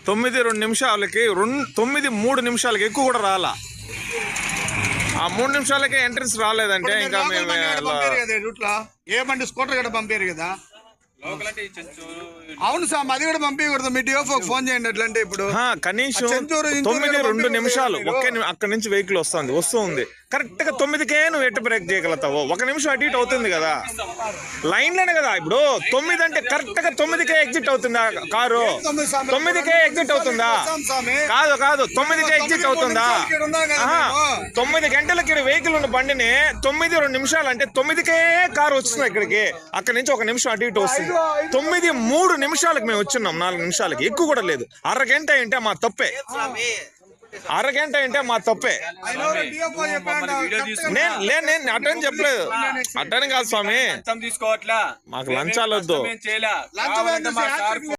9:02 9:03 ఎక్కువ కూడా రాలా. ఆ 3 నిమిషాలకే ఎంట్రన్స్ రాలేదంటే ఇంకా మేము ఏ బండి స్కూటర్ కూడా పంపారు కదా. అవును సార్, అది కూడా పంపించకూడదు. మీ డిఓ ఫోన్ చేయండి. ఎట్లంటే ఇప్పుడు కనీసం 9:02 అక్కడి నుంచి వెహికల్ వస్తుంది కరెక్ట్ గా 9కే నువ్వు ఎట్టు బ్రేక్ చేయగలుగుతావు? 1 నిమిషం అటు ఇటు అవుతుంది కదా, లైన్ లోనే కదా. ఇప్పుడు 9 అంటే కరెక్ట్ గా 9కే ఎగ్జిట్ అవుతుందా కారు? 9కే ఎగ్జిట్ అవుతుందా? కాదు 9కే ఎగ్జిట్ అవుతుందా? 9 గంటలకి వెహికల్ ఉన్న బండిని 9:02 అంటే 9కే కారు వస్తుంది ఇక్కడికి. అక్కడి నుంచి 1 నిమిషం అటు ఇటు వస్తుంది. 9:03 మేము వచ్చిన్నాం. 4 నిమిషాలకి ఎక్కువ కూడా లేదు. అరగంట అంటే మా తప్పే. నేను అటెండ్ చెప్పలేదు. అటెండ్ కాదు స్వామి, మాకు లంచాలు వద్దు.